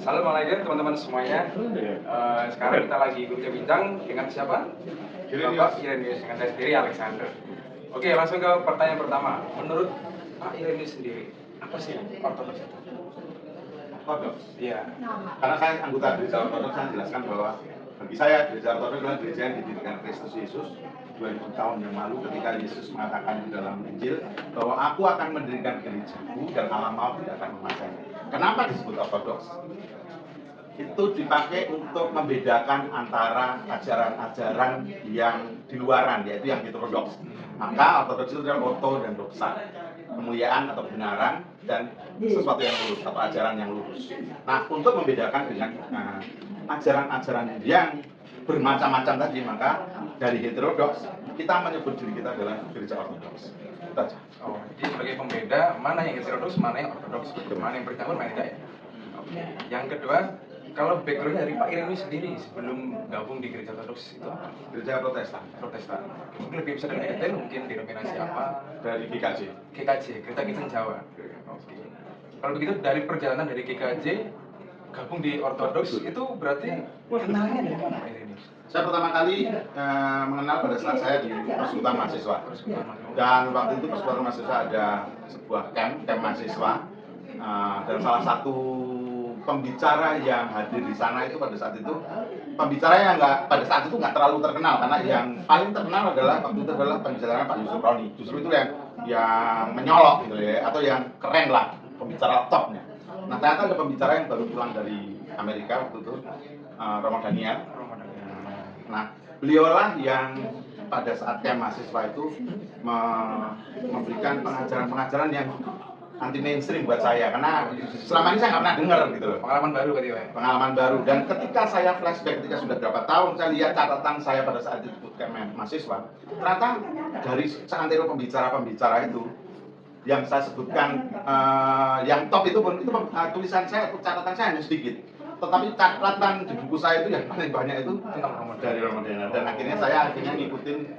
Assalamualaikum teman-teman semuanya. Sekarang kita lagi bincang dengan siapa? Bapak Irenius, dengan saya sendiri Alexander. Oke, langsung ke pertanyaan pertama. Menurut Pak Irenius sendiri, apa sih ortodoks itu? Ortodoks? Iya. Karena saya anggota gereja ortodoks, saya jelaskan bahwa bagi saya gereja ortodoks adalah gereja yang didirikan Kristus Yesus 2000 tahun yang lalu, ketika Yesus mengatakan di dalam Injil bahwa aku akan mendirikan gerejaku dan Allah mau tidak akan memasangnya. Kenapa disebut ortodoks? Itu dipakai untuk membedakan antara ajaran-ajaran yang di luaran, yaitu yang heterodoks. Maka ortodoks itu adalah orto dan doxa, kemuliaan atau kebenaran dan sesuatu yang lurus atau ajaran yang lurus. Nah, untuk membedakan dengan ajaran-ajaran yang bermacam-macam tadi, maka dari heterodoks kita menyebut diri kita adalah gereja ortodoks. Itu aja. Oh, jadi sebagai pembeda mana yang heterodoks, mana yang ortodoks, mana yang bercampur, mana yang tidak ya? Oke. Yang kedua, kalau background dari Pak Irenius sendiri sebelum gabung di gereja ortodoks itu apa? Gereja Protestan. Protestan. Mungkin lebih bisa lebih detail, mungkin denominasi apa? Dari GKJ. GKJ, Gereja Kristen Jawa. Oke. Kalau begitu dari perjalanan dari GKJ gabung di ortodoks itu berarti kenalnya dari mana Pak Irenius? Saya pertama kali mengenal pada saat saya di Persekutuan Mahasiswa. Dan waktu itu Persekutuan Mahasiswa ada sebuah camp mahasiswa, dan salah satu pembicara yang hadir di sana itu pada saat itu pembicara yang nggak terlalu terkenal, karena yang paling terkenal adalah waktu itu adalah pembicaranya Pak Yusuf Roni. Justru itu yang menyolok gitu ya, atau yang keren lah, pembicara topnya. Nah, ternyata ada pembicara yang baru pulang dari Amerika waktu itu, Romo Daniel. Nah, beliaulah yang pada saat camp mahasiswa itu memberikan pengajaran-pengajaran yang anti mainstream buat saya, karena selama ini saya nggak pernah dengar gitu loh. Pengalaman baru berarti Pak? Pengalaman baru. Dan ketika saya flashback, ketika sudah berapa tahun saya lihat catatan saya pada saat itu camp mahasiswa, ternyata dari seantero pembicara-pembicara itu yang saya sebutkan, yang top itu pun itu tulisan saya, catatan saya hanya sedikit. Tetapi catatan di buku saya itu yang paling banyak itu dari Romo Daniel. Dan akhirnya saya ngikutin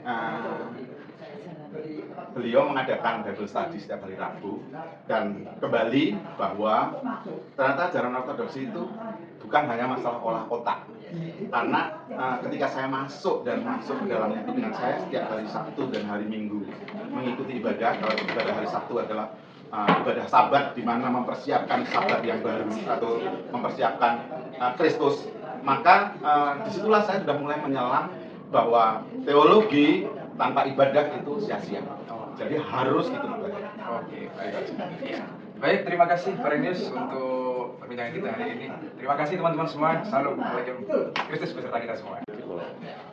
beliau mengadakan Bible Study setiap hari Rabu, dan kembali bahwa ternyata ajaran ortodoksi itu bukan hanya masalah olah otak. Karena ketika saya masuk ke dalamnya itu dengan saya setiap hari Sabtu dan hari Minggu mengikuti ibadah. Kalau ibadah hari Sabtu adalah ibadah Sabat, di mana mempersiapkan Sabat yang baru atau mempersiapkan Kristus, maka disitulah saya sudah mulai menyelam bahwa teologi tanpa ibadah itu sia-sia. Jadi harus ikut ibadah. Oke, baik. Ya. Baik, terima kasih Pak Irenius untuk perbincangan kita hari ini. Terima kasih teman-teman semua. Salam alaikum Kristus beserta kita semua.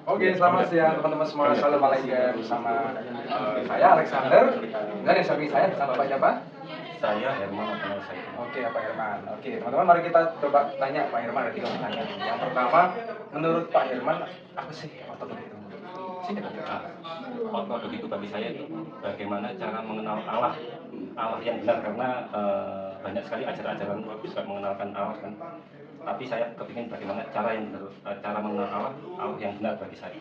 Oke, selamat siang teman-teman semua. Salam alaikum bersama saya Alexander. Dan yang samping saya bersama Bapak siapa? Saya Herman. Oke, Pak Herman. Oke, teman-teman, mari kita coba tanya Pak Herman ada 3 pertanyaan. Yang pertama, menurut Pak Herman apa sih ortodoks itu? Ortodoks itu bagi saya itu bagaimana cara mengenal Allah yang benar, karena banyak sekali ajaran-ajaran bisa mengenalkan Allah kan. Tapi saya kepingin bagaimana cara yang benar, cara mengenal Allah yang benar bagi saya.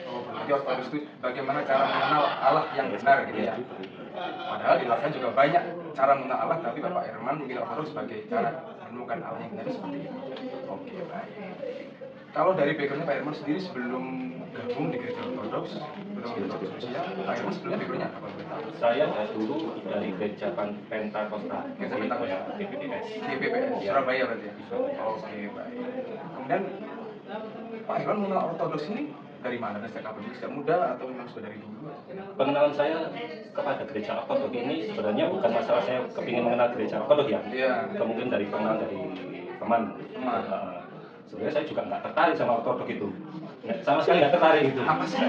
Oh, berarti ortodoks itu bagaimana cara mengenal Allah yang benar gitu ya. Padahal di luar sana juga banyak cara mengenal Allah, tapi Bapak Herman memilih ortodoks sebagai cara menemukan Allah yang benar seperti itu. Oke, baik. Kalau dari backgroundnya Pak Herman sendiri sebelum gabung di gereja ortodoks, belum ortodoks Rusia, Pak Herman sebelumnya backgroundnya apa? Saya dulu dari gereja Pentakosta, GPPS. Surabaya berarti ya? Oke, baik. Kemudian Pak Herman mengenal ortodoks ini dari mana? Dari sejak kapan? Sejak muda atau memang sudah dari dulu? Pengenalan saya kepada gereja ortodoks ini sebenarnya bukan masalah saya kepingin mengenal gereja ortodoks ya. Iya. Kemudian dari pengenalan dari teman. Sebenarnya saya juga nggak tertarik sama ortodoks itu. Sama sekali nggak tertarik itu. Apa sih?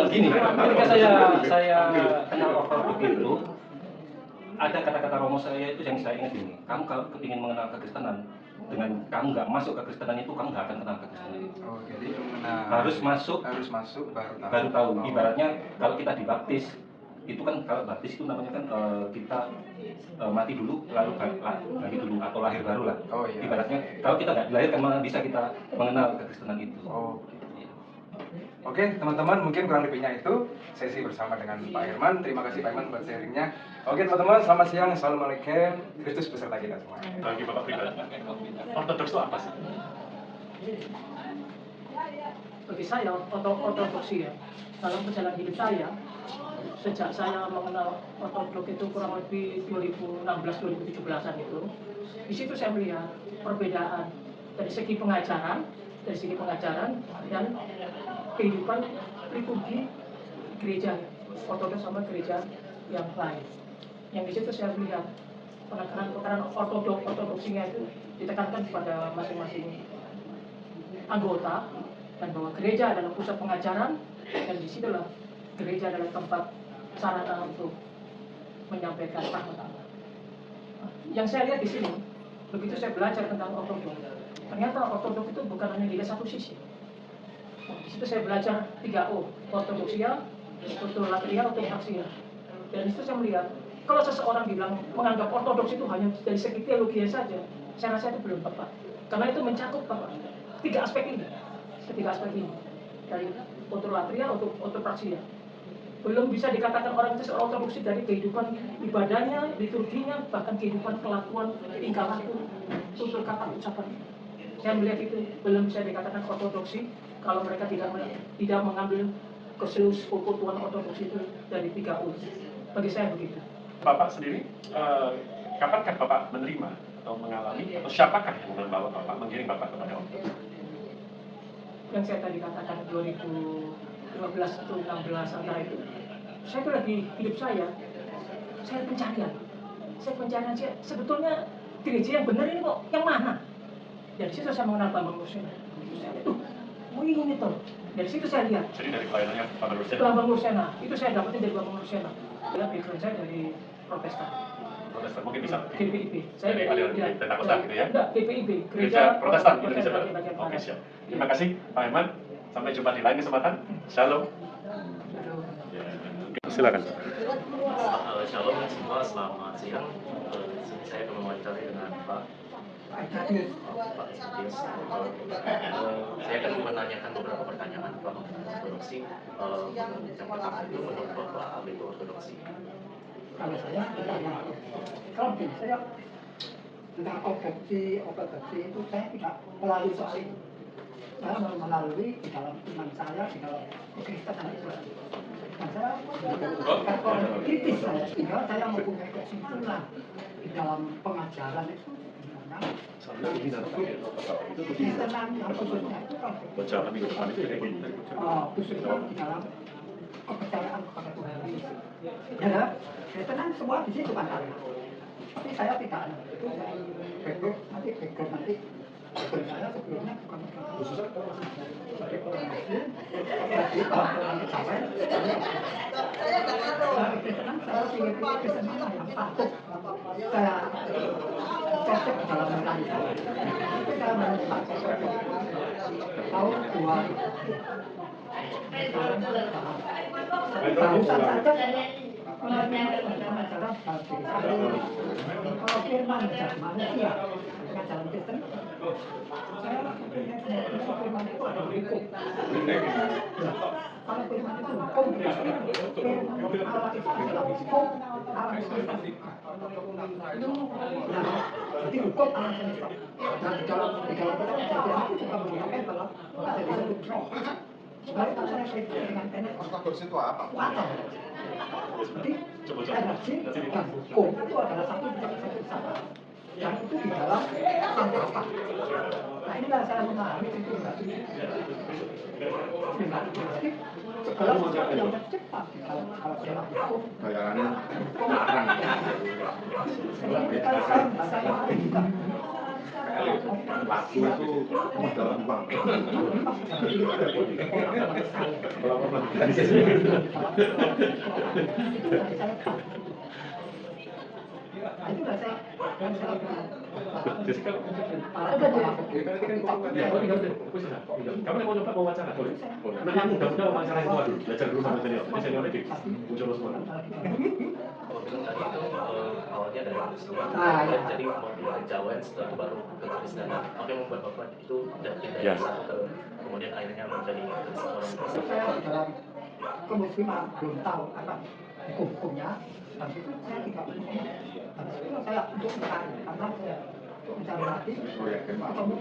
Gini, ketika saya kenal ortodoks itu, ada kata-kata Romo saya itu yang saya ingat ini. Kamu kalau kepingin mengenal kekristenan, dengan kamu nggak masuk ke Kristenan itu, kamu nggak akan kenal kekristenan itu. Oh, jadi harus masuk baru tahu. Ibaratnya kalau kita dibaptis, itu kan kalau baptis itu namanya kan kita mati dulu lalu lagi dulu atau lahir baru lah. Oh, iya. Ibaratnya kalau kita nggak dilahirkan mana bisa kita mengenal kekristenan itu. Oh, gitu. Oke, teman-teman, mungkin kurang lebihnya itu sesi bersama dengan Pak Herman. Terima kasih Pak Herman buat sharingnya. Oke, teman-teman, selamat siang. Assalamualaikum. Kristus beserta kita semua. Bagi Bapak pribadi, ortodoks itu apa sih? Bagi saya, ortodoksi ya, dalam perjalanan hidup saya, sejak saya mengenal ortodoks itu kurang lebih 2016-2017an itu, di situ saya melihat perbedaan dari segi pengajaran dan kehidupan liturgi gereja ortodoks sama gereja yang lain. Yang di situ saya melihat penekanan ortodoksinya itu ditekankan kepada masing-masing anggota, dan bahwa gereja adalah pusat pengajaran, dan disitulah gereja adalah tempat sarana untuk menyampaikan rahmat Allah. Yang saya lihat di sini, begitu saya belajar tentang ortodoks, ternyata ortodoks itu bukan hanya dilihat satu sisi. Di situ saya belajar 3O, ortodoksia, ortolatria, ortopraksia. Dan di situ saya melihat, kalau seseorang bilang menganggap ortodoks itu hanya dari segi teologi saja, saya rasa itu belum tepat. Karena itu mencakup tiga aspek ini, dari ortolatria, ortopraksia. Belum bisa dikatakan orang itu seorang ortodoksi dari kehidupan ibadahnya, liturginya, bahkan kehidupan kelakuan, tingkah laku, tutur kata, ucapan. Saya melihat itu belum bisa dikatakan ortodoksi kalau mereka tidak mengambil keseutuhan ortodoksi itu dari 3U. Bagi saya begitu. Bapak sendiri, kapankah Bapak menerima atau mengalami, atau siapakah yang membawa Bapak, mengiring Bapak kepada ortodoks? Yang saya tadi katakan 2015 atau 16 antara itu, saya itu lagi hidup saya pencarian. Saya sebetulnya gereja yang benar ini kok yang mana? Dari situ saya mengenal Bambang Nursena. Ini tuh. Dari situ saya lihat. Jadi dari pelayanannya Bambang Nursena? Bambang Nursena, itu saya dapetin dari Bambang Nursena. Dia background saya dari Protestan. Protestan, mungkin bisa? GPIB. Saya dari aliran Pentakosta gitu ya? Enggak, GPIB. Gereja Protestan Indonesia Barat. Oke, siap. Terima kasih Pak Herman. Sampai jumpa di lain kesempatan. Shalom. Silakan. Shalom semua, selamat siang. Saya akan mewawancarai dengan Pak Ignatius. Saya akan menanyakan beberapa pertanyaan Pak mengenai ortodoksi. Yang pertama itu menurut Bapak apa itu ortodoksi? Kalau saya tentang ortodoksi itu saya tidak melalui soal itu. Saya melalui di dalam iman saya, di dalam kekristenan itu. Dan saya bukan orang kritis saya, sehingga saya mempunyai kesimpulan di dalam pengajaran itu. Kekristenan yang khususnya itu kan khususnya di dalam kepercayaan kepada Tuhan Yesus. Ya, Kristen semua di situ kan ada. Tapi saya tidak ada. Itu saya background nanti saya sebelumnya bukan sebagai orang Muslim, jadi orang Jawa. Kristen saya ingin Kristen yang patut saya cocok dalam mencari saya. Itu saya menemukan tahun 2000. Barusan saja pengajaran kalau firman dari manusia pengajaran Kristen, saya firman itu ada hukum. Kalau firman itu hukum, firman Allah itu adalah hukum Allah semesta. Jadi hukum Allah semesta. Dan di dalam perjanjian itu juga mengatakan bahwa ada disebut roh. Sebab itu saya kaitkan dengan tenet Ortodoks itu apa? water. Jadi energi dan hukum itu adalah satu sama. Dan itu di dalam sangkapa. Nah inilah saya memahami itu berarti dengan prinsip segala sesuatu yang tercipta di dalam dalam hukum. Bayarannya Kita sekarang bahasa yang ada juga. laku itu modal uang. Itulah saya Kamu mau coba wawancara boleh? Nanti aku udah wawancara itu dulu, belajar dulu sama senior. Ini senior lagi, muncul semua. Kalau bilang tadi itu awalnya dari Muslim, Ah, kemudian iya. jadi mau pindah ke Jawa, setelah itu baru ke Kristenan. Apa yang membuat Bapak itu pindah Ya. dari satu ke kemudian akhirnya menjadi orang Kristen? Saya dalam kemusliman belum tahu apa hukum-hukumnya, dan itu saya tidak punya. Habis itu saya untuk mencari, karena saya untuk mencari lagi, ketemu